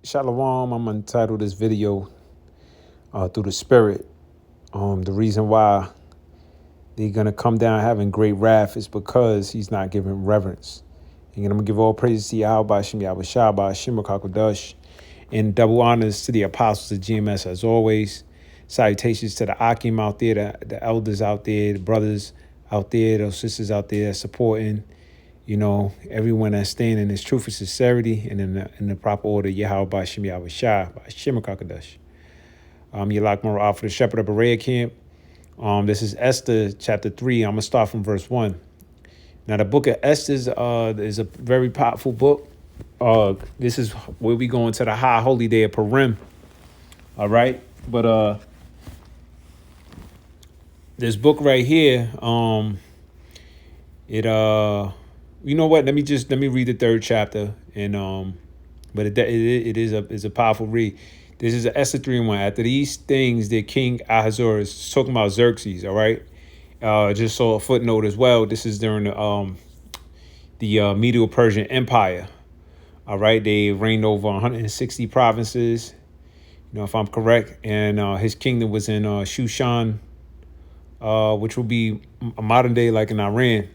Shalom, I'm gonna title this video through the spirit. The reason why they're gonna come down having great wrath is because he's not giving reverence. And I'm gonna give all praises to Yahweh Shem Yahweh Shabbat Shem Kakodash, and double honors to the apostles of GMS as always. Salutations to the Akim out there, the elders out there, the brothers out there, those sisters out there supporting. Everyone that's staying in his truth and sincerity and in the proper order, Yahweh Shem Yahweh Shah, Shem Kakadash. Yalak Marah for the shepherd of Berea camp. This is Esther chapter 3. I'm going to start from verse 1. Now, the book of Esther is a very powerful book. This is where we go into the high holy day of Purim. All right. But this book right here, you know what? Let me read the third chapter, and but it is a powerful read. This is Esther 3:1. After these things, the king Ahasuerus, talking about Xerxes. All right, just so a footnote as well. This is during the Medo-Persian Empire. All right, they reigned over 160 provinces. If I'm correct, and his kingdom was in Shushan, which will be a modern day like in Iran.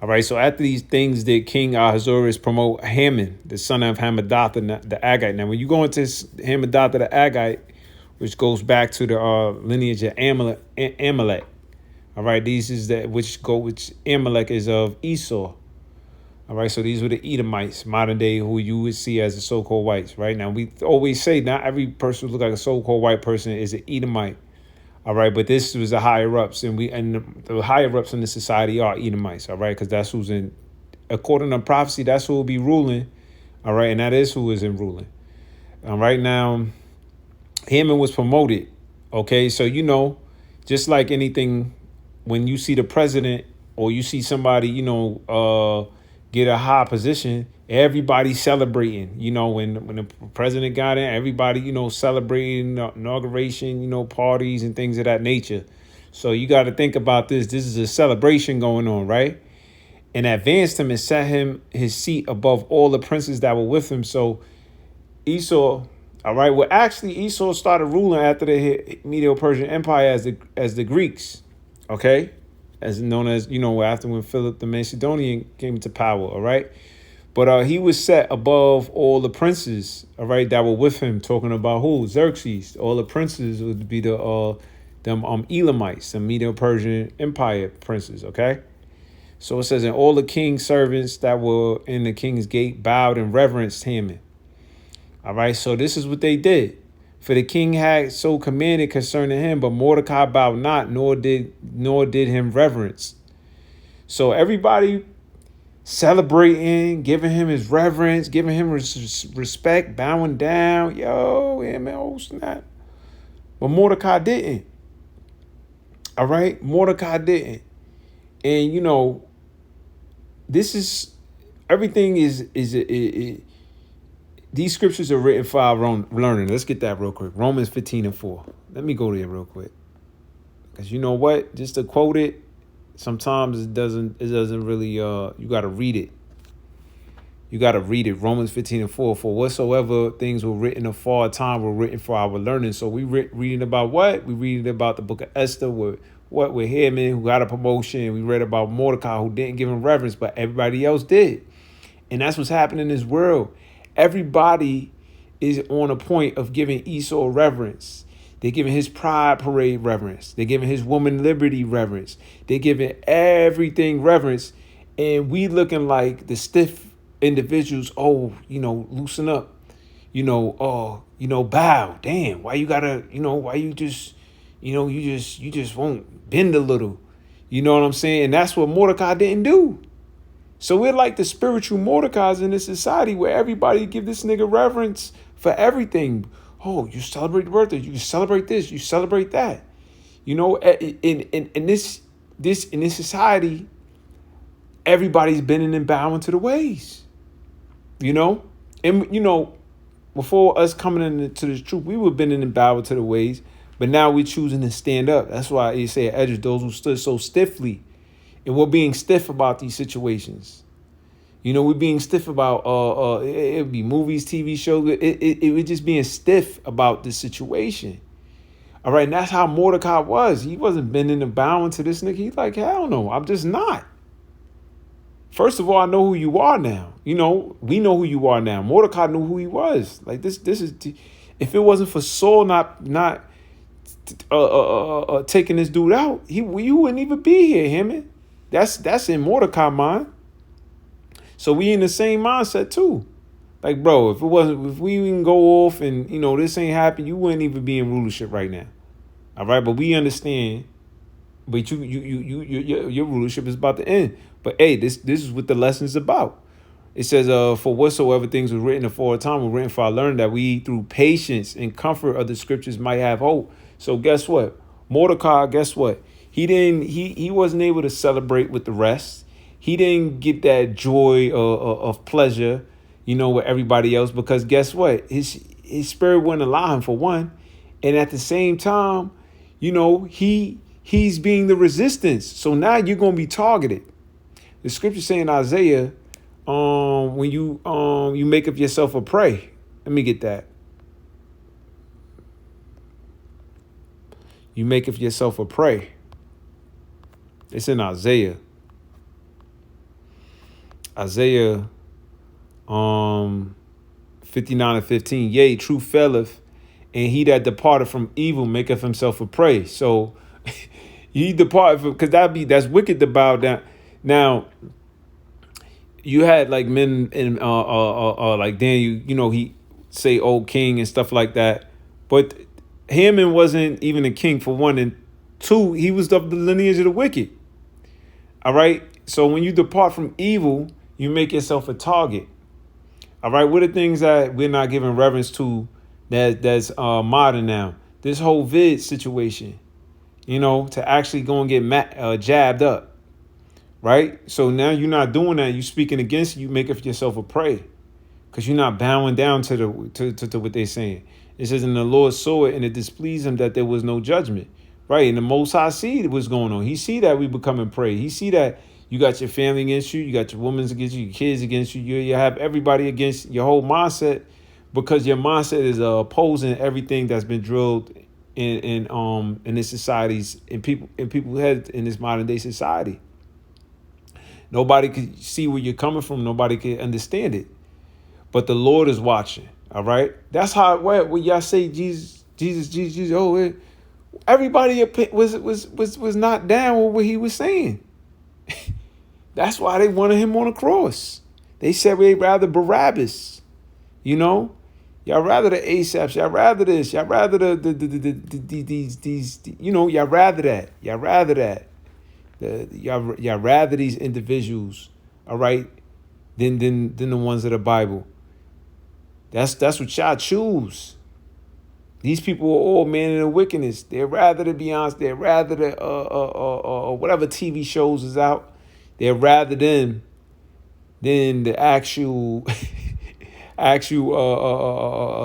All right, so after these things did King Ahasuerus promote Haman, the son of Hammedatha the Agite. Now, when you go into Hammedatha the Agite, which goes back to the lineage of Amalek, all right, which Amalek is of Esau. All right, so these were the Edomites, modern day, who you would see as the so-called whites. Right now, we always say not every person who looks like a so-called white person is an Edomite. All right, but this was the higher ups, and the higher ups in the society are Edomites. All right, because that's who's in, according to prophecy, that's who will be ruling. All right, and that is who is in ruling. All right, now Haman was promoted. Okay, so just like anything, when you see the president or you see somebody, get a high position, everybody's celebrating. When the president got in, everybody, celebrating inauguration, parties and things of that nature. So you got to think about this. This is a celebration going on, right? And advanced him and set him his seat above all the princes that were with him. So Esau, all right, well, actually, Esau started ruling after the Medo-Persian Empire as the Greeks, okay? As known as, after when Philip the Macedonian came to power, all right? But he was set above all the princes, all right, that were with him, talking about who? Xerxes. All the princes would be them Elamites, the Medo-Persian Empire princes, okay? So it says, and all the king's servants that were in the king's gate bowed and reverenced Haman. All right, so this is what they did. For the king had so commanded concerning him, but Mordecai bowed not, nor did him reverence. So everybody celebrating, giving him his reverence, giving him respect, bowing down. Yo, man, oh snap. But Mordecai didn't. All right, Mordecai didn't. And this is everything is these scriptures are written for our own learning. Let's get that real quick. Romans 15:4. Let me go there real quick. Because you know what? Just to quote it, sometimes it doesn't really, you got to read it. You got to read it. Romans 15:4. For whatsoever things were written afar time were written for our learning. So we reading about what? We reading about the book of Esther with Haman, who got a promotion. We read about Mordecai, who didn't give him reverence, but everybody else did. And that's what's happening in this world. Everybody is on a point of giving Esau reverence. They're giving his pride parade reverence. They're giving his woman liberty reverence. They're giving everything reverence. And we looking like the individuals. Oh, loosen up. Bow. Damn, why you gotta, why you just, you just won't bend a little. You know what I'm saying? And that's what Mordecai didn't do. So we're like the spiritual Mordecais in this society where everybody give this nigga reverence for everything. Oh, you celebrate the birthday, you celebrate this, you celebrate that. In this society, everybody's bending and bowing to the ways. And before us coming into this truth, we were bending and bowing to the ways, but now we're choosing to stand up. That's why you say edges those who stood so stiffly. And we're being stiff about these situations. You know, we're being stiff about it would be movies, TV shows. It was just being stiff about the situation. All right, and that's how Mordecai was. He wasn't bending and bowing to this nigga. He's like, hell no, I'm just not. First of all, I know who you are now. You know, we know who you are now. Mordecai knew who he was. Like this is, if it wasn't for Saul not taking this dude out, you wouldn't even be here, Hammond. That's in Mordecai mind. So we in the same mindset too. Like, bro, if we didn't go off and this ain't happen, you wouldn't even be in rulership right now. All right, but we understand. But your rulership is about to end. But hey, this is what the lesson is about. It says, for whatsoever things were written aforetime were written for our learning, that we through patience and comfort of the scriptures might have hope. So guess what? Mordecai, guess what? He wasn't able to celebrate with the rest. He didn't get that joy of pleasure, with everybody else, because guess what? His spirit wouldn't allow him, for one. And at the same time, he's being the resistance. So now you're going to be targeted. The scripture saying in Isaiah, when you make of yourself a prey. Let me get that. You make of yourself a prey. It's in Isaiah. Isaiah 59:15. Yea, true faileth, and he that departed from evil maketh himself a prey. So he departed from, because that's wicked to bow down. Now, you had like men in like Daniel, he say old king and stuff like that. But Haman wasn't even a king, for one, and two, he was of the lineage of the wicked. All right. So when you depart from evil, you make yourself a target. All right. What are things that we're not giving reverence to that's modern now? This whole vid situation, to actually go and get jabbed up. Right. So now you're not doing that. You're speaking against it. You make of yourself a prey, because you're not bowing down to what they're saying. It says, and the Lord saw it, and it displeased him that there was no judgment. Right. And the Most High see what's going on. He see that we becoming prey. He see that you got your family against you. You got your women against you, your kids against you. You have everybody against your whole mindset, because your mindset is opposing everything that's been drilled in this society's in people's heads in this modern day society. Nobody can see where you're coming from. Nobody can understand it. But the Lord is watching. All right. That's how it went. When y'all say Jesus. Oh, everybody was not down with what he was saying. That's why they wanted him on the cross. They said they'd rather Barabbas. Y'all rather the ASAPs. Y'all rather this. Y'all rather these. Y'all rather that. Y'all rather that. Y'all rather these individuals, all right, than the ones of the Bible. That's what y'all choose. These people are all men in the wickedness. They're rather the Beyonce. They're rather the whatever TV shows is out. They're rather than the actual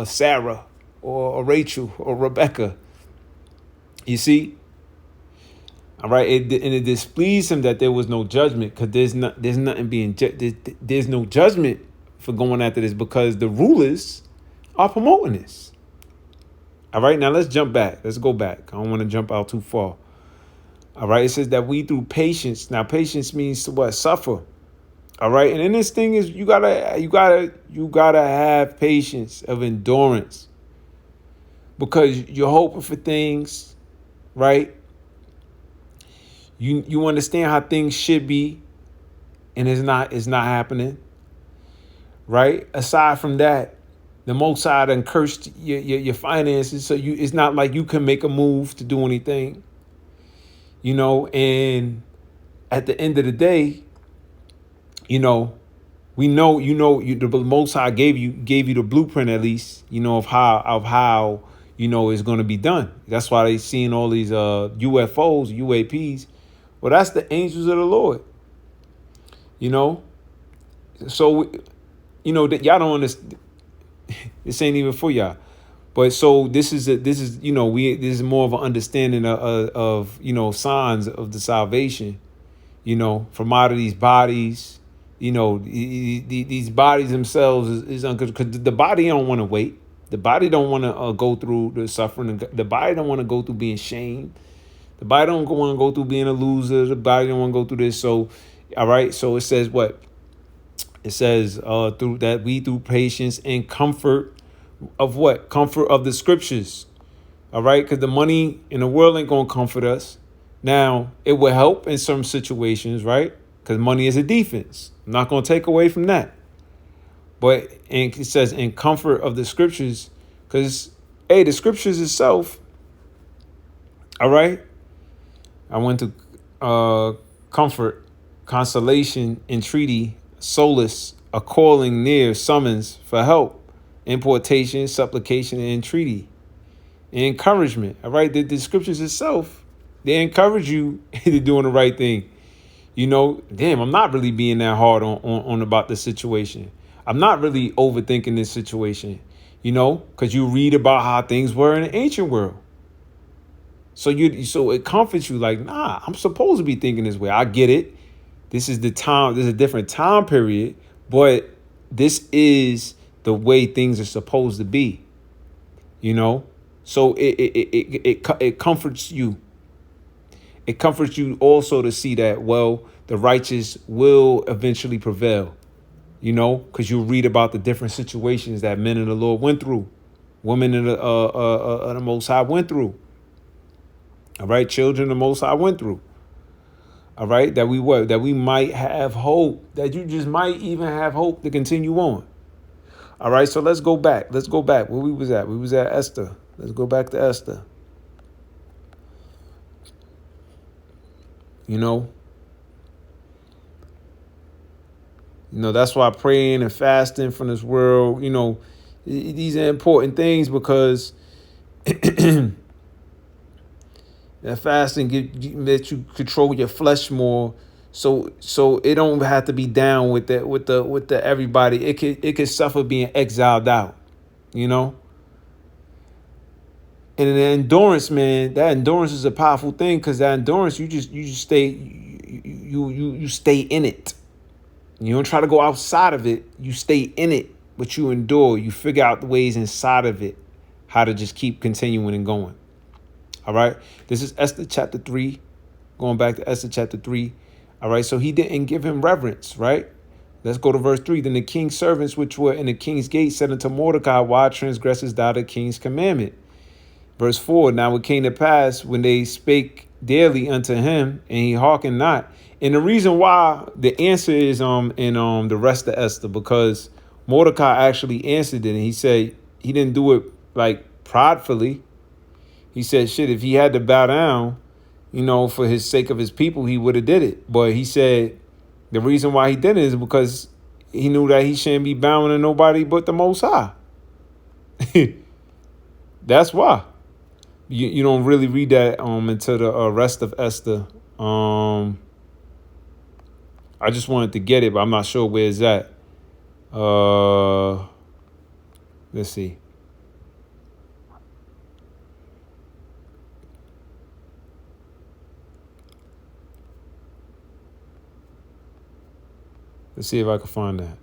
Sarah or Rachel or Rebecca. You see. All right, and it displeased him that there was no judgment, because there's nothing being there's no judgment for going after this, because the rulers are promoting this. All right, now let's jump back. Let's go back. I don't want to jump out too far. All right, it says that we through patience. Now, patience means to what? Suffer. All right, and then this thing is you gotta have patience of endurance, because you're hoping for things, right? You understand how things should be, and it's not happening, right? Aside from that, the Most High done cursed your finances, so it's not like you can make a move to do anything, and at the end of the day, we know the Most High gave you the blueprint, at least, of how it's going to be done. That's why they seeing all these UFOs, UAPs. Well, that's the angels of the Lord. So that y'all don't understand. This ain't even for y'all. But so this is more of an understanding of signs of the salvation, from out of these bodies, These bodies themselves is because the body don't want to wait. The body don't want to go through the suffering. The body don't want to go through being shamed. The body don't want to go through being a loser. The body don't want to go through this. So, all right. So it says what? It says through that we through patience and comfort of what? Comfort of the scriptures. All right, because the money in the world ain't gonna comfort us. Now it will help in some situations, right? Because money is a defense. I'm not gonna take away from that. But and it says in comfort of the scriptures, because hey, the scriptures itself. All right. I went to comfort, consolation, entreaty, solace, a calling near, summons for help, importation, supplication, and entreaty, encouragement. All right, the scriptures itself, they encourage you into doing the right thing. Damn, I'm not really being that hard on about the situation. I'm not really overthinking this situation, because you read about how things were in the ancient world. So it comforts you like, nah, I'm supposed to be thinking this way. I get it. This is the time. This is a different time period, but this is the way things are supposed to be. So it comforts you. It comforts you also to see that, well, the righteous will eventually prevail. Because you read about the different situations that men of the Lord went through, women of the Most High went through. All right, children the Most High went through. All right, that we might have hope, that you just might even have hope to continue on. All right, so let's go back. Where we was at. We was at Esther. Let's go back to Esther. That's why praying and fasting from this world, these are important things because that fasting let you control your flesh more, so it don't have to be down with the everybody. It could suffer being exiled out, And the endurance, man, that endurance is a powerful thing because that endurance, you just stay, you stay in it. You don't try to go outside of it. You stay in it, but you endure. You figure out the ways inside of it, how to just keep continuing and going. All right. This is Esther chapter 3. Going back to Esther chapter 3. All right. So he didn't give him reverence, right? Let's go to verse 3. Then the king's servants, which were in the king's gate, said unto Mordecai, why transgressest thou the king's commandment? Verse 4. Now it came to pass when they spake daily unto him, and he hearkened not. And the reason why the answer is in the rest of Esther, because Mordecai actually answered it, and he said he didn't do it like pridefully. He said, shit, if he had to bow down, for his sake of his people, he would have did it. But he said the reason why he did it is because he knew that he shouldn't be bowing to nobody but the Most High. That's why. You don't really read that into the rest of Esther. I just wanted to get it, but I'm not sure where it's at. Let's see. Let's see if I can find that.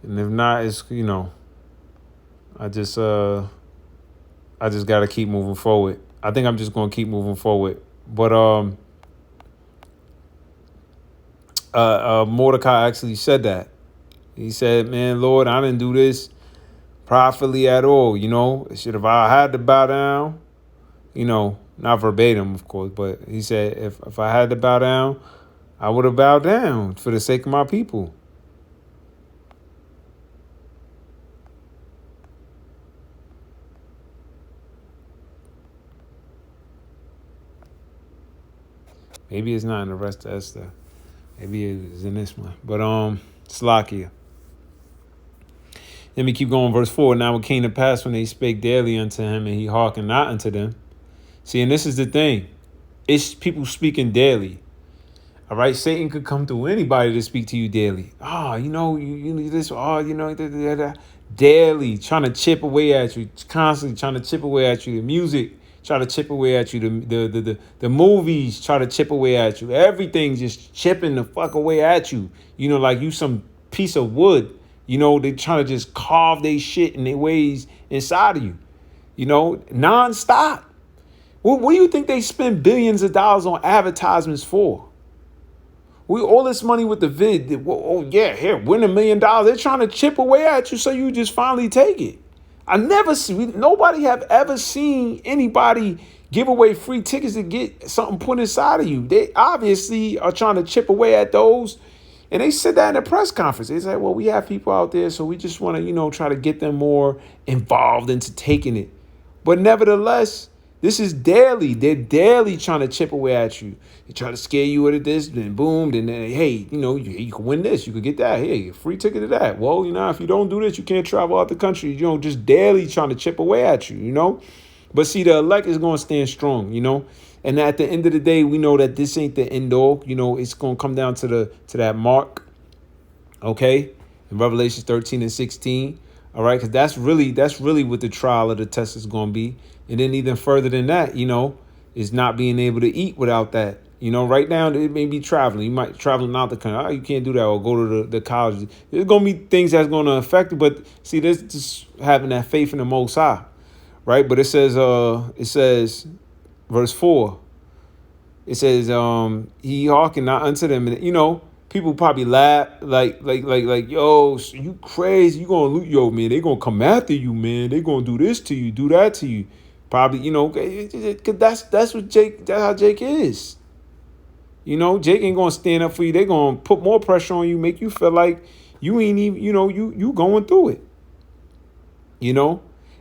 And if not, it's I just gotta keep moving forward. I think I'm just gonna keep moving forward. But Mordecai actually said that. He said, man, Lord, I didn't do this pridefully at all. Should if I had to bow down, not verbatim, of course, but he said, if I had to bow down, I would have bowed down for the sake of my people. Maybe it's not in the rest of Esther. Maybe it's in this one. But Slakia. Let me keep going. Verse 4. Now it came to pass when they spake daily unto him, and he hearkened not unto them. See, and this is the thing. It's people speaking daily. All right, Satan could come through anybody to speak to you daily. You need this. Daily trying to chip away at you, constantly trying to chip away at you. The music try to chip away at you. The movies try to chip away at you. Everything just chipping the fuck away at you. Like you some piece of wood. They trying to just carve their shit in their ways inside of you. Nonstop. What do you think they spend billions of dollars on advertisements for? We all this money with the vid. Oh yeah, here, win $1 million. They're trying to chip away at you, so you just finally take it. Nobody have ever seen anybody give away free tickets to get something put inside of you. They obviously are trying to chip away at those. And they said that in a press conference. They said, well, we have people out there, so we just want to, try to get them more involved into taking it. But nevertheless, this is daily. They're daily trying to chip away at you. They try to scare you with this, then boom, then hey, you can win this, you can get that. Hey, a free ticket to that. Well, if you don't do this, you can't travel out the country. Just daily trying to chip away at you. But see, the elect is going to stand strong. And at the end of the day, we know that this ain't the end all. It's going to come down to that mark. Okay, in Revelation 13 and 16. All right, because that's really what the trial of the test is going to be. And then even further than that, is not being able to eat without that. Right now, it may be traveling. You might traveling out the country. Oh, you can't do that, or go to the college. There's going to be things that's going to affect it. But see, this just having that faith in the Most High, right? But it says, verse 4, it says, he hearkened not unto them. And, people probably laugh like, yo, you crazy. You going to loot, yo, man. They going to come after you, man. They going to do this to you, do that to you. Probably, cause that's what Jake, that's how Jake is. Jake ain't gonna stand up for you. They gonna put more pressure on you, make you feel like you ain't even, you going through it.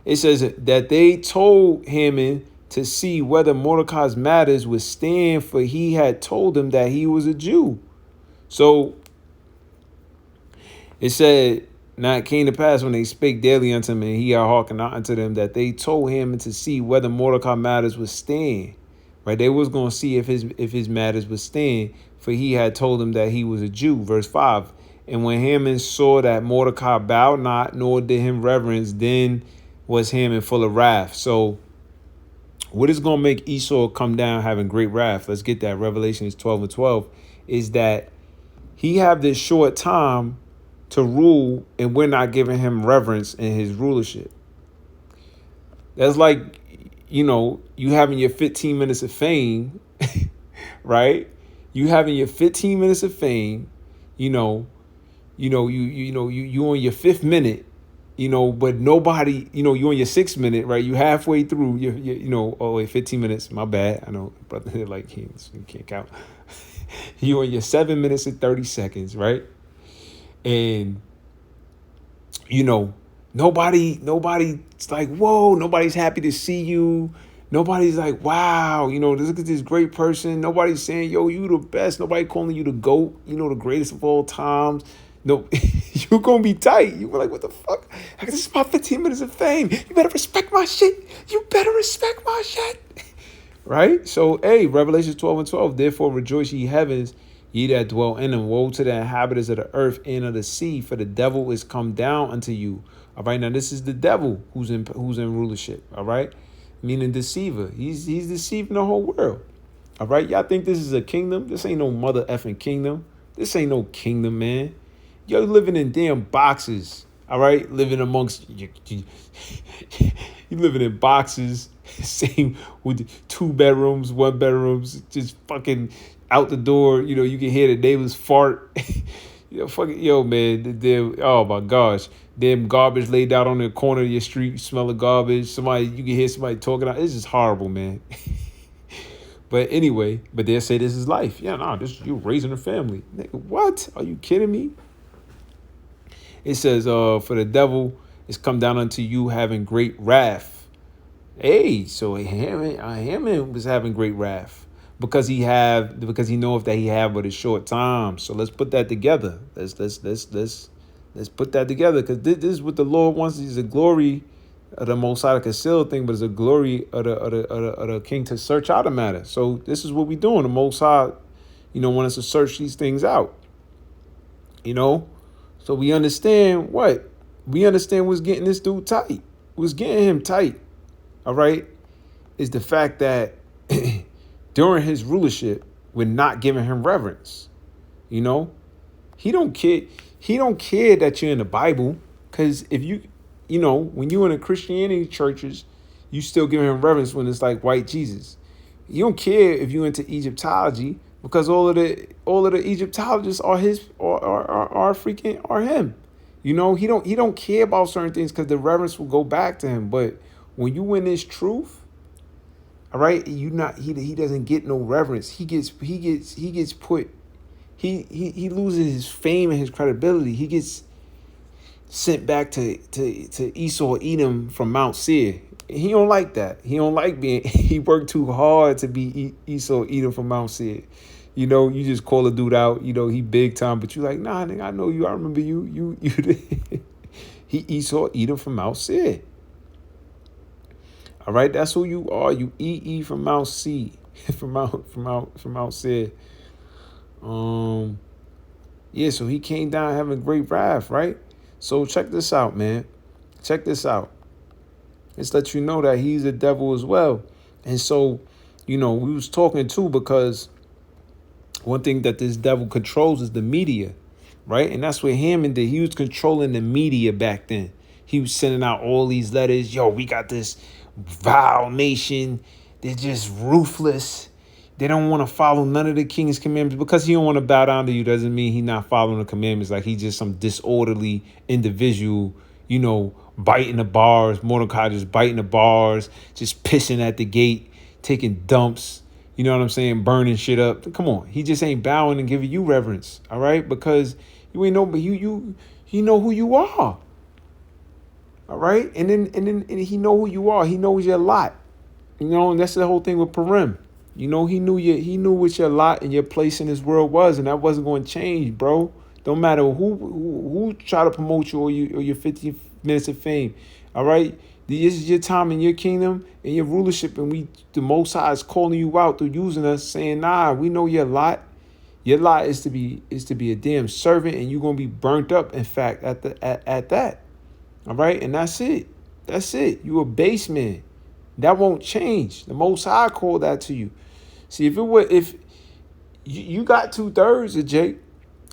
It says that they told Haman to see whether Mordecai's matters would stand, for he had told them that he was a Jew. So it said, now it came to pass when they spake daily unto him, and he had hearkened not unto them, that they told him to see whether Mordecai matters would stand. Right? They was going to see if his matters would stand, for he had told them that he was a Jew. Verse 5. And when Haman saw that Mordecai bowed not, nor did him reverence, then was Haman full of wrath. So what is going to make Esau come down having great wrath? Let's get that. Revelation 12 and 12 is that he have this short time to rule, and we're not giving him reverence in his rulership. That's like, you having your 15 minutes of fame, right? You having your 15 minutes of fame, you on your fifth minute, but nobody, you on your 6th minute, right? You halfway through oh wait, 15 minutes, my bad. I know, brother, like he can't count. You on your 7 minutes and 30 seconds, right? And, nobody's like, whoa, nobody's happy to see you. Nobody's like, wow, look at this great person. Nobody's saying, yo, you the best. Nobody calling you the GOAT, the greatest of all times. No, you're going to be tight. You were like, what the fuck? This is my 15 minutes of fame. You better respect my shit. You better respect my shit. Right? So, hey, Revelation 12 and 12, therefore rejoice ye heavens, ye that dwell in them. Woe to the inhabitants of the earth and of the sea, for the devil is come down unto you. All right, now this is the devil who's in rulership. All right, meaning deceiver. He's deceiving the whole world. All right, y'all think this is a kingdom? This ain't no mother effing kingdom. This ain't no kingdom, man. Yo, living in damn boxes. All right, living amongst you living in boxes. Same with 2 bedrooms, 1 bedrooms, just fucking out the door. You can hear the neighbors fart. Man, oh my gosh. Damn garbage laid out on the corner of your street, you smell of garbage. You can hear somebody talking out. It's just horrible, man. But anyway, they'll say this is life. Yeah, no, you're raising a family. Nigga, what? Are you kidding me? It says, for the devil is come down unto you having great wrath. Hey, so Haman was having great wrath because he knoweth that he have but a short time. So let's put that together. Let's put that together, because this is what the Lord wants. Is a glory of the Most High to conceal thing, but it's a glory of the king to search out a matter. So this is what we doing. The Most High want us to search these things out, you know? So we understand what? We understand what's getting this dude tight. What's getting him tight, all right, is the fact that during his rulership, we're not giving him reverence. You know, he don't care. He don't care that you're in the Bible, because if when you in the Christianity churches, you still giving him reverence when it's like white Jesus. You don't care if you into Egyptology, because all of the Egyptologists are his are freaking are him. He don't care about certain things because the reverence will go back to him. But when you in this truth, all right, he doesn't get no reverence. He gets put. He loses his fame and his credibility. He gets sent back to Esau Edom from Mount Seir. He don't like that. He don't like being. He worked too hard to be Esau Edom from Mount Seir. You just call a dude out. He big time, but you like, nah, nigga, I know you. I remember you. He Esau Edom from Mount Seir. All right, that's who you are. You from Mount C, from Mount Seir. Yeah, so he came down having great wrath, right? So check this out, man. Check this out. Let's let you know that he's a devil as well. And so, we was talking too, because one thing that this devil controls is the media, right? And that's what Hammond did. He was controlling the media back then. He was sending out all these letters. Yo, we got this vile nation. They're just ruthless. They don't want to follow none of the king's commandments. Because he don't want to bow down to you doesn't mean he not following the commandments. Like he's just some disorderly individual, biting the bars. Mordecai just biting the bars, just pissing at the gate, taking dumps. You know what I'm saying? Burning shit up. Come on. He just ain't bowing and giving you reverence. All right? Because you ain't know, but he know who you are. All right? And then he know who you are. He knows your lot. And that's the whole thing with Purim. He knew what your lot and your place in this world was, and that wasn't going to change, bro. Don't matter who try to promote you or your 15 minutes of fame. All right? This is your time in your kingdom and your rulership, and the Most High is calling you out through using us, saying, nah, we know your lot. Your lot is to be a damn servant, and you're gonna be burnt up, in fact, at that. All right, and that's it. That's it. You a base man. That won't change. The Most High called that to you. See, if you got 2/3 of Jake,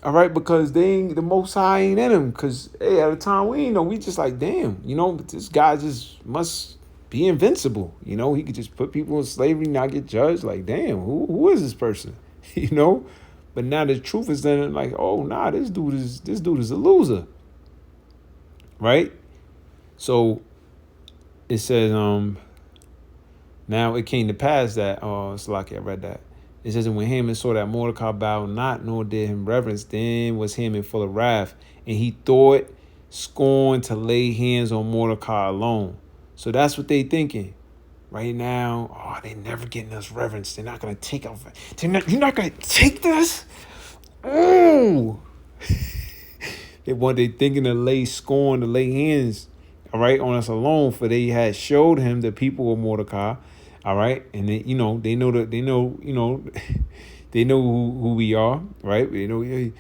all right, because the Most High ain't in him. Because hey, at the time we ain't know, we just like, damn, this guy just must be invincible. He could just put people in slavery, not get judged. Like, damn, who is this person? But now the truth is then like, oh nah, this dude is a loser, right? So it says, now it came to pass that, it's like I read that. It says, and when Haman saw that Mordecai bowed not, nor did him reverence, then was Haman full of wrath, and he thought scorn to lay hands on Mordecai alone. So that's what they thinking right now. Oh, they never getting us reverence. They're not gonna take off. You're not gonna take this. Oh, they thinking to lay scorn, to lay hands, all right, on us alone. For they had showed him the people of Mordecai. All right, and they know who we are, right?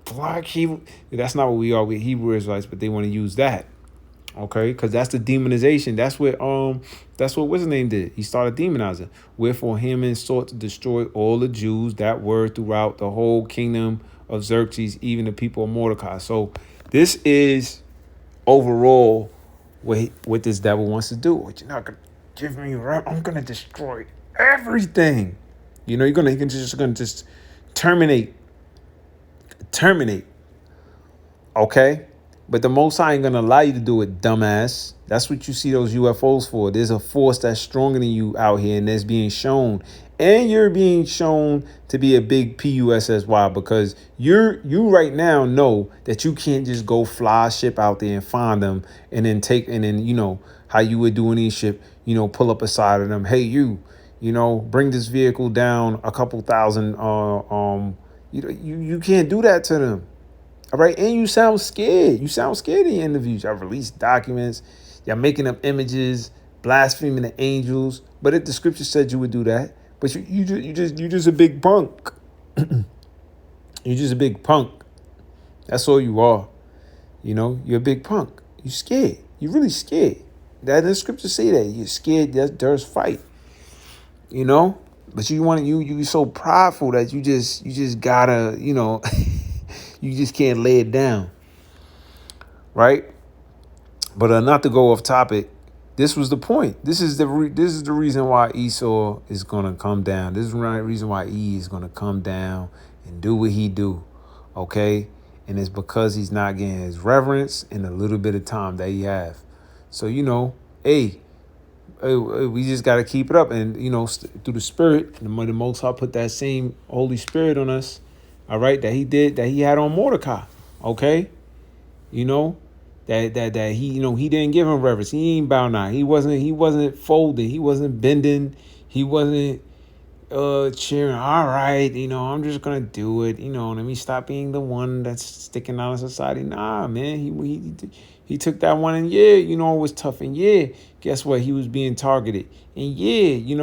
Black Hebrew. That's not what we are. We're Hebrew Israelites, but they want to use that, okay? Because that's the demonization. That's what what's his name did. He started demonizing. Wherefore Haman sought to destroy all the Jews that were throughout the whole kingdom of Xerxes, even the people of Mordecai. So this is overall what this devil wants to do. You're not gonna give me rep. I'm gonna destroy everything. You're gonna just terminate. Okay? But the Most High ain't gonna allow you to do it, dumbass. That's what you see those UFOs for. There's a force that's stronger than you out here, and that's being shown. And you're being shown to be a big PUSSY, because you right now know that you can't just go fly a ship out there and find them and then how you would do any ship, pull up beside of them. Hey, bring this vehicle down a couple thousand. You can't do that to them. All right. And you sound scared. You sound scared in your interviews. Y'all release documents. Y'all making up images, blaspheming the angels. But if the scripture said you would do that, but you just a big punk. You're just a big punk. That's all you are. You're a big punk. You scared. You're really scared. That the scriptures say that you're scared. There's fight. But you so prideful that you just gotta you just can't lay it down, right? But not to go off topic. This was the point. This is the reason why Esau is gonna come down. This is the reason why E is gonna come down and do what he do. Okay, and it's because he's not getting his reverence in a little bit of time that he have. So hey, we just got to keep it up, and through the Spirit, the Most High put that same Holy Spirit on us. All right, that he had on Mordecai. Okay, you know that he didn't give him reverence. He ain't bow now. He wasn't folding. He wasn't bending. He wasn't cheering. All right, I'm just gonna do it. Let me stop being the one that's sticking out in society. Nah, man, he took that one, and it was tough, and guess what? He was being targeted, and he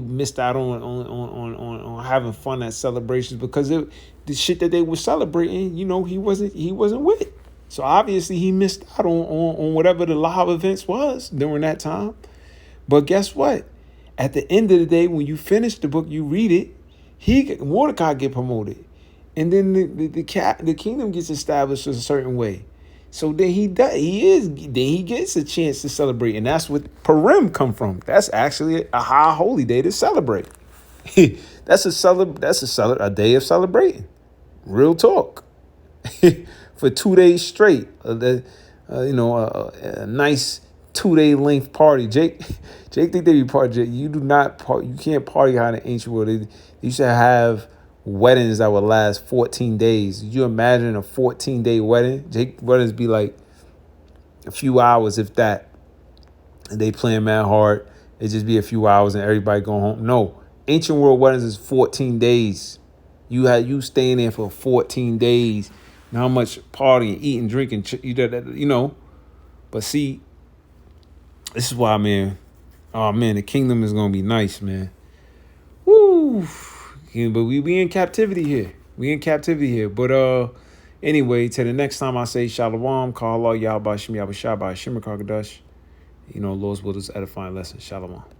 missed out on having fun at celebrations because the shit that they were celebrating, he wasn't with it. So obviously he missed out on whatever the live events was during that time. But guess what? At the end of the day, when you finish the book, you read it, Mordecai get promoted. And then the kingdom gets established a certain way. So then he gets a chance to celebrate. And that's what Purim come from. That's actually a high holy day to celebrate. That's a day of celebrating. Real talk. For 2 days straight. A nice 2-day length party. Jake think they be party. You do not party. You can't party how in the ancient world. They used to have weddings that would last 14 days. Did you imagine a 14-day wedding? Jake weddings be like a few hours, if that. And they playing mad hard. It just be a few hours and everybody going home. No, ancient world weddings is 14 days. You staying there for 14 days. And how much partying, eating, drinking, But see, this is why, man. Oh man, the kingdom is gonna be nice, man. Woo! Yeah, but we in captivity here. But anyway, till the next time I say Shalom, call Allah Yahweh Shem Yahweh Shabbat Shemar Kakadash. Lord's will is edifying lesson. Shalom.